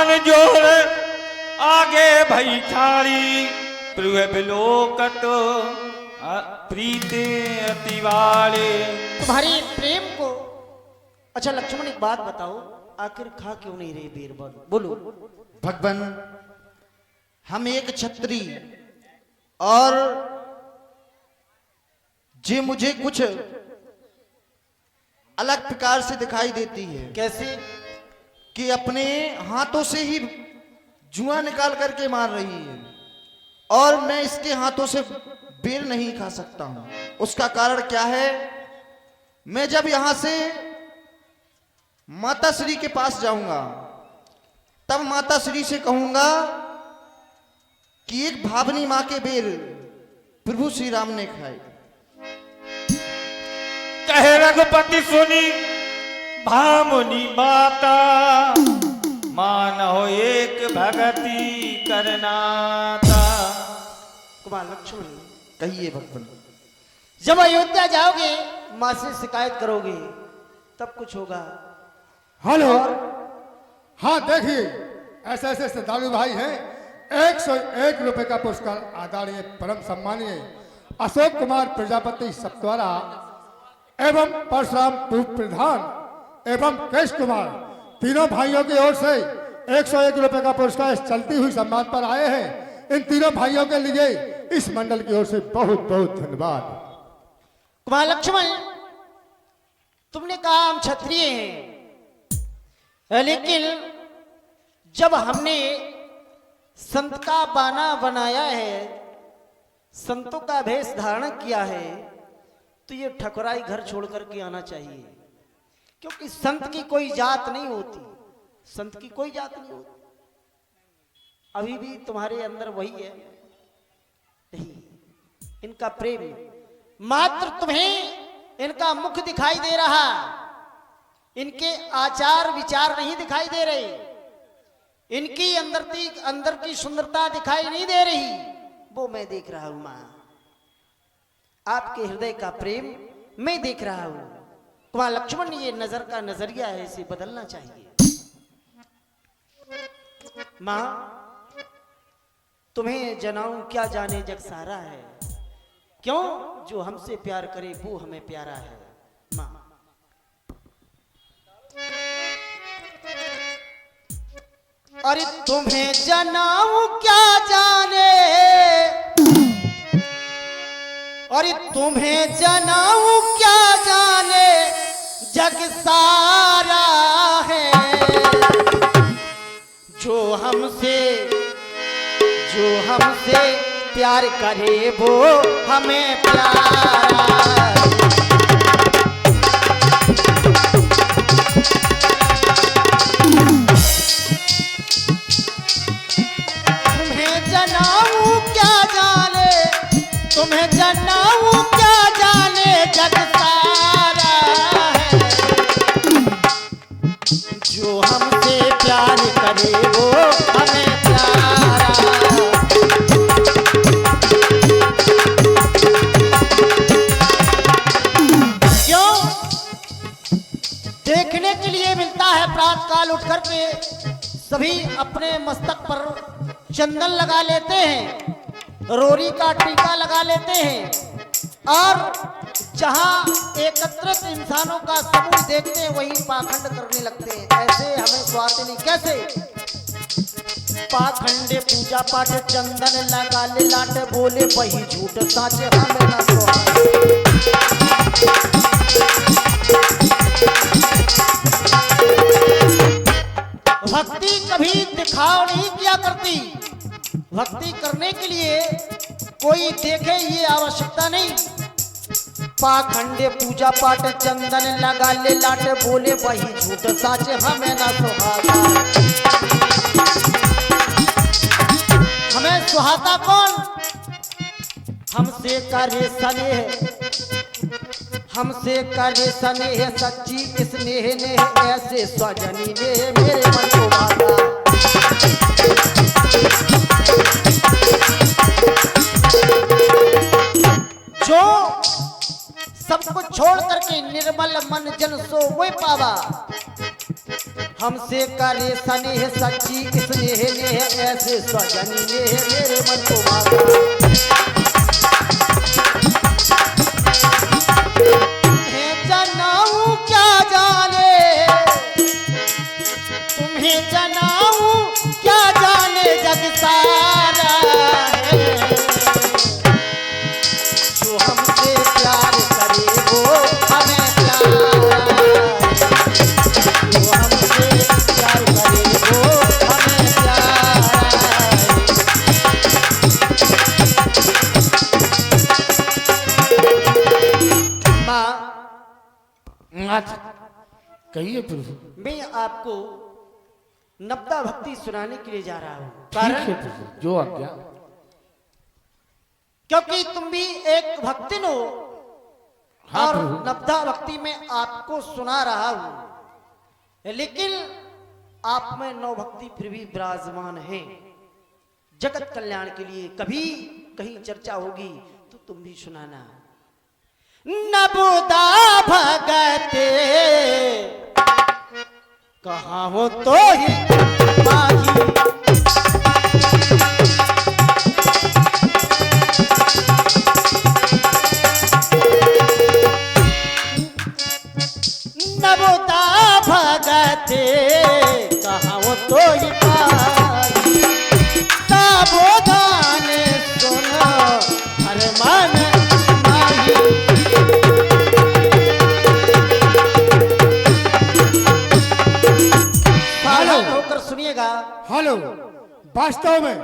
हान जोड़ आगे भई ठाड़ी प्रिय बिलोकत प्रीते अतिवाले। तुम्हारे प्रेम को। अच्छा लक्ष्मण एक बात बताओ, आखिर खा क्यों नहीं रहे बीरबल? बोलो। भगवान, हम एक छत्री और जे मुझे कुछ अलग प्रकार से दिखाई देती है। कैसे? कि अपने हाथों से ही जुआ निकाल करके मार रही है और मैं इसके हाथों से बेर नहीं खा सकता हूं। उसका कारण क्या है? मैं जब यहां से माता श्री के पास जाऊंगा तब माता श्री से कहूंगा कि एक भावनी मां के बेर प्रभु श्री राम ने खाए। कहे रघुपति सुनी भामुनि माता मान हो एक भगति करनाता। कुमार लक्ष्मण कहिए भगवान। जब अयोध्या जाओगे मां से शिकायत करोगे तब कुछ होगा। हेलो। हाँ देखिए, ऐसे ऐसे श्रद्धालु भाई हैं। 101 रुपए का पुरस्कार आदरणीय परम सम्मानीय अशोक कुमार प्रजापति सप्तवारा एवं परशुराम पूर्व प्रधान एवं केश कुमार तीनों भाइयों की ओर से 101 रुपए का पुरस्कार चलती हुई सम्मान पर आए हैं। इन तीनों भाइयों के लिए इस मंडल की ओर से बहुत बहुत धन्यवाद। कुमार लक्ष्मण, तुमने कहा हम क्षत्रिय हैं, लेकिन जब हमने संत का बाना बनाया है, संतों का भेष धारण किया है, तो ये ठकुराई घर छोड़ करके आना चाहिए। क्योंकि संत की कोई जात नहीं होती, संत की कोई जात नहीं होती। अभी भी तुम्हारे अंदर वही है, नहीं इनका प्रेम, मात्र तुम्हें इनका मुख दिखाई दे रहा, इनके आचार विचार नहीं दिखाई दे रहे, इनकी अंदर की सुंदरता दिखाई नहीं दे रही, वो मैं देख रहा हूं। मां, आपके हृदय का प्रेम मैं देख रहा हूं। कुमार लक्ष्मण, ये नजर का नजरिया है, इसे बदलना चाहिए। मां, तुम्हें जनाऊं क्या जाने जग सारा है, क्यों जो हमसे प्यार करे वो हमें प्यारा है। मां, अरे तुम्हें जनाऊं क्या जाने, अरे तुम्हें जनाऊं क्या जाने जग सारा है, जो हमसे प्यार करे वो हमें प्यारा। तुम्हें जनाऊं क्या जाने, तुम्हें जनाऊं क्या जाने जग सारा है, जो हमसे प्यार करे वो हमें प्यारा। देखने के लिए मिलता है प्रातः काल उठ करके सभी अपने मस्तक पर चंदन लगा लेते हैं, रोरी का टीका लगा लेते हैं, और जहां एकत्रित इंसानों का समूह देखते हैं वहीं पाखंड करने लगते हैं। ऐसे हमें स्वाद नहीं। कैसे? पाखंडे पूजा पाठ चंदन लगा ले लाट बोले वही झूठ साच हमें ना सुहाए। भक्ति कभी दिखाव नहीं किया करती। भक्ति करने के लिए कोई देखे ये आवश्यकता नहीं। पाखंडे पूजा पाठ चंदन लगा ले लाट बोले वही झूठ साच हमें ना सुहाता। हमें सुहाता कौन? हमसे करे स्नेह, हमसे करे स्नेह सच्ची स्नेह ने ऐसे स्वजनी ने मेरे मन को भाता। जो सब कुछ छोड़ करके निर्मल मन जन सो वो पावा, हमसे करे स्नेह सच्ची स्नेह नेह ऐसे स्वजनी नेह मेरे मन को भाता। तुम्हें जनाऊं क्या जाने, तुम्हें जनाऊं क्या जाने जग सारा है। जो हमसे प्यार करे वो हमें प्यारा है। जो हमसे प्यार करे वो हमें प्यारा है। माँ, कहिए प्रभु। मैं आपको नब्दा भक्ति सुनाने के लिए जा रहा हूँ। ठीक है कारण प्रभु, जो आज्ञा। क्योंकि तुम भी एक भक्तिन हो। हाँ और प्रभु। नब्दा भक्ति में आपको सुना रहा हूँ, लेकिन आप में नौ भक्ति फिर भी विराजमान है। जगत कल्याण के लिए कभी कहीं चर्चा होगी तो तुम भी सुनाना। नबुदा भगते कहाँ हो तो ही माही, नबुदा भगते कहाँ हो तो ही माही। साबोधान सुन हर मन माही। सावधान होकर सुनिएगा। हेलो, वास्तव में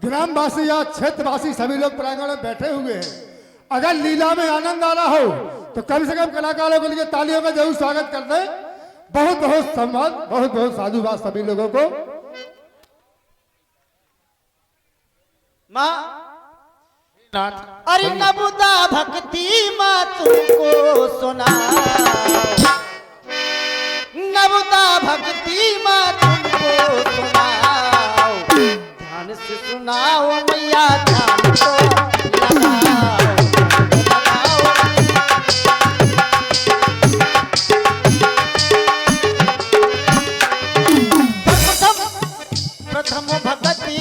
ग्रामवासी या क्षेत्रवासी सभी लोग प्रांगण में बैठे हुए हैं। अगर लीला में आनंद आ रहा हो तो कम से कम कलाकारों के लिए तालियों का जरूर स्वागत कर दें। बहुत बहुत सम्मान, बहुत बहुत साधुवाद सभी लोगों को। माँ, अरे नबुदा भक्ति माँ तुमको सुना, नबुदा भक्ति माँ तुमको सुनाओ। ध्यान से सुनाओ मैया, ध्यान तो लगाओ, लगाओ। प्रथम भगति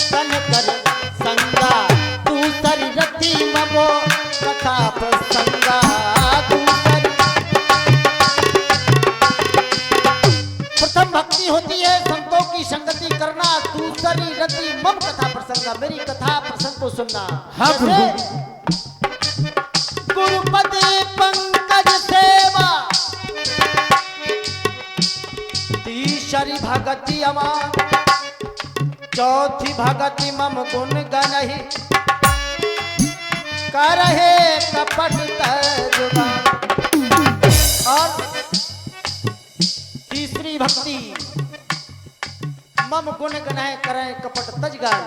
तन कर संगा, दूसरी रति ममो कथा प्रसंगा। प्रथम भक्ति होती है संतों की संगति करना, दूसरी रति मम कथा प्रसंगा, मेरी कथा प्रसंग को सुनना। हाँ गुरुपद पंकज सेवा, तीसरी भगति अमा, चौथी भगति मम गुण गनहि, करहे कपट तजुबा। और तीसरी भक्ति मम गुण गनहि करहे कपट तजगान,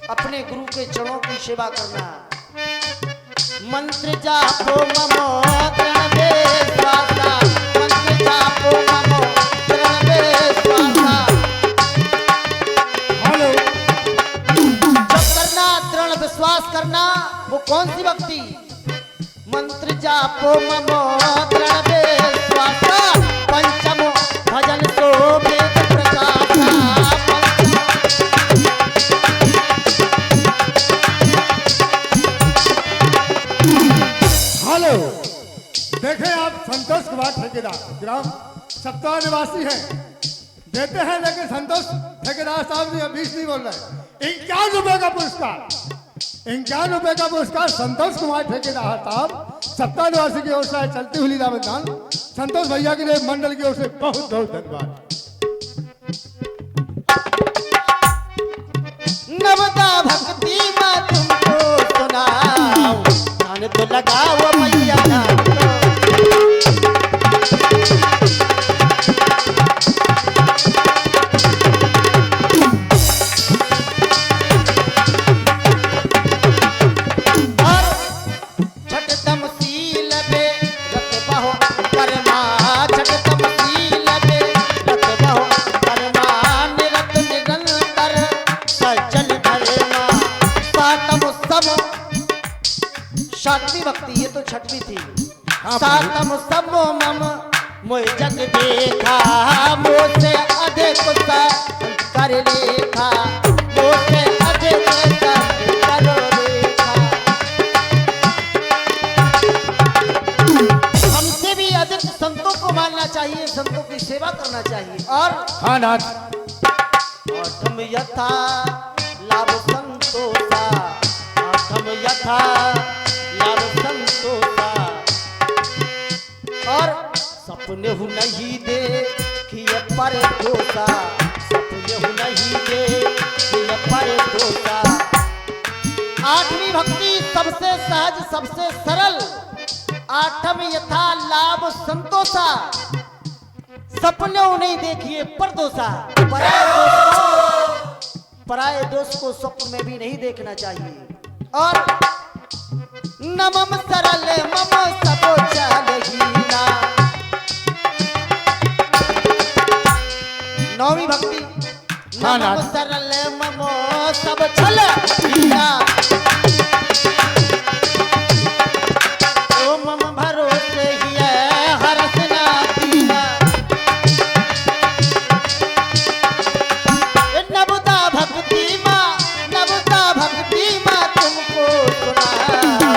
अपने गुरु के चरणों की सेवा करना। मंत्र जापो ममो प्रणवे स्वासा, मंत्र जापो ममो प्रणवे स्वासा। हेलो, जब करना दृढ़ विश्वास करना, वो कौन सी भक्ति? मंत्र जापो ममो प्रणवे स्वासा, पंचमो भजन सो वेद प्रकाशा। हेलो, देखें आप संतोष कुमार ठेकेदार ग्राम सप्ताह निवासी हैं, देते हैं, लेकिन संतोष ठेकेदार साहब जी 20 नहीं बोल रहे। 51 रुपए का पुरस्कार, 51 रुपए का पुरस्कार संतोष कुमार ठेकेदार साहब सप्ताह निवासी की ओर से चलती हुई लीला में दान। संतोष भैया के लिए मंडल की ओर से बहुत बहुत धन्यवाद। नवदा भक्ति माँ तुमको सुनाओ, ध्यान तो लगाओ मैया ध्यान तो। और छठतम सील बे रत बहो करमा, छठतम सील बे रत बहो करमा, निरत निरंतर सज्जन धर्मा। सातम सम, सातवीं भक्ति, ये तो छठवीं थी। सातम समो मम मोह जग देखा मोसे अधिक कर लेखा मोसे अधिक करो रेखा। हमसे भी अधिक संतों को मानना चाहिए, संतों की सेवा करना चाहिए। और हाँ नाथ, आठम यथा लाभ संतोषा, आठम यथा लाभ संतोषा। और सपने हु नहीं देखिए पर दोषा, सपने हु नहीं देखिए पर दोषा। आठवीं भक्ति सबसे सहज सबसे सरल। आठम यथा लाभ संतोषा, सपने हु नहीं देखिए पर दोषा। पराये दोष को स्वप्न में भी नहीं देखना चाहिए। और नमम सरल मम सबो चलहीना। नौवीं भक्ति नमम सरल मम सब चलहीना। ओ मम भरोसे ही हरस ना दीना। नवता भक्ति माँ तुमको सुनाओ।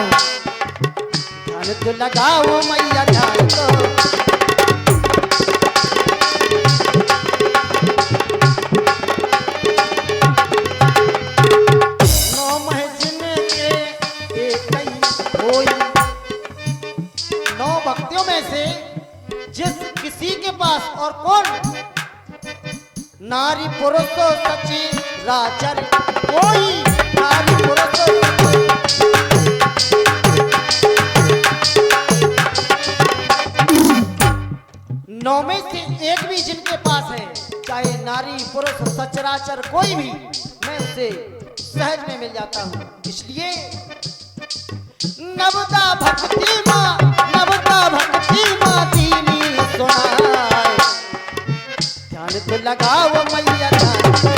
ध्यान तो लगाओ मैया ध्यान तो। नौ महीने के एक ही कोई। नौ भक्तियों में से जिस किसी के पास और कौन नारी पुरुष सची राजर कोई। नारी पुरुष नौ में से एक भी जिनके पास है, चाहे नारी पुरुष सचराचर कोई भी, मैं उसे सहज में मिल जाता हूँ। इसलिए नवता भक्ति माँ दीनी सुनाए। ध्यान तो लगाओ मैया ध्यान तो।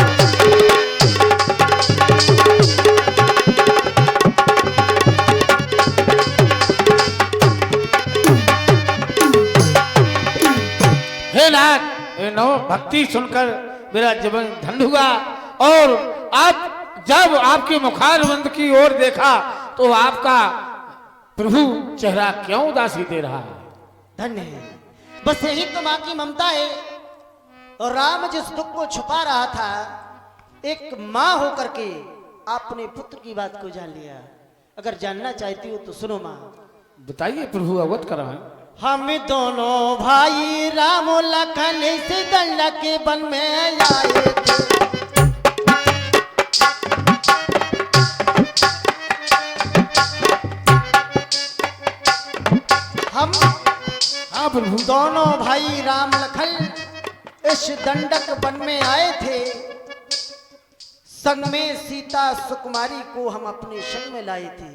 हे नाथ, ये नौ भक्ति सुनकर मेरा जीवन धन्य हुआ। और आप जब आपके मुखारविंद की ओर देखा तो आपका प्रभु चेहरा क्यों उदासी दे रहा है? धन्य है, बस यही तो माँ की ममता है। और राम जिस दुख को छुपा रहा था, एक माँ होकर के आपने पुत्र की बात को जान लिया। अगर जानना चाहती हो तो सुनो माँ। बताइए प्रभु, अवगत कराएं। हम दोनों भाई राम लखन से दंड के वन में आए थे। हम हाँ प्रभु, दोनों भाई राम लखन इस दंडक वन में आए थे। संग में सीता सुकुमारी को हम अपने संग में लाए थे।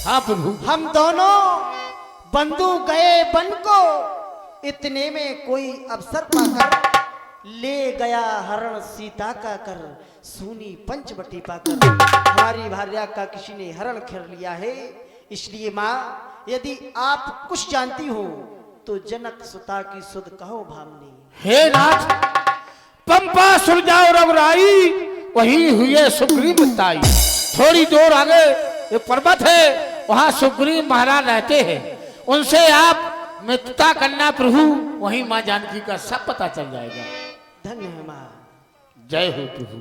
हाँ प्रभु, हम दोनों बंधु गए वन को, इतने में कोई अवसर पाकर ले गया हरण सीता का कर। सूनी पंचवटी पाकर हमारी भार्या का किसी ने हरण कर लिया है। इसलिए माँ, यदि आप कुछ जानती हो तो जनक सुता की सुध कहो भामनी। हे नाथ, पंपा सुरजाओ रघुराई, वही हुए सुग्रीव ताई। थोड़ी दूर आगे एक पर्वत है, वहां सुग्रीव महाराज रहते हैं। उनसे आप मित्रता करना प्रभु, वही माँ जानकी का सब पता चल जाएगा। धन्य है माँ। जय हो प्रभु।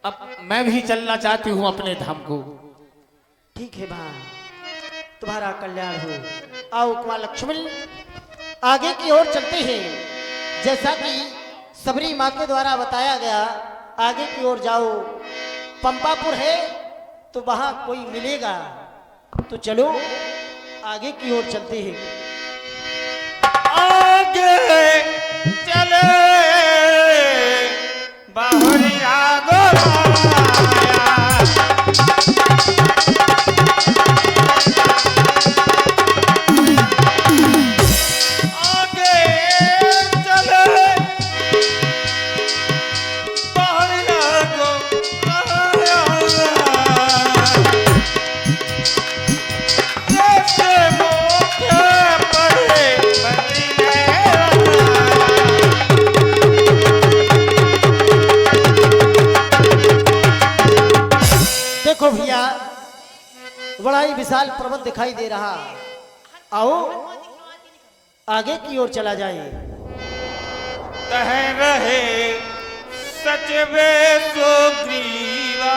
अब मैं भी चलना चाहती हूँ अपने धाम को। ठीक है माँ, तुम्हारा कल्याण हो। आओ कुमार लक्ष्मण, आगे की ओर चलते हैं। जैसा कि सबरी माँ के द्वारा बताया गया, आगे की ओर जाओ। पंपापुर है तो वहां कोई मिलेगा, तो चलो आगे की ओर चलते हैं। आगे चले बाहरिया गोराया। आगे चले बाहरिया गोराया। जैसे मोखे बड़ा ही विशाल पर्वत दिखाई दे रहा। आओ आगे की ओर चला जाए। तह रहे सचवे सुग्रीवा,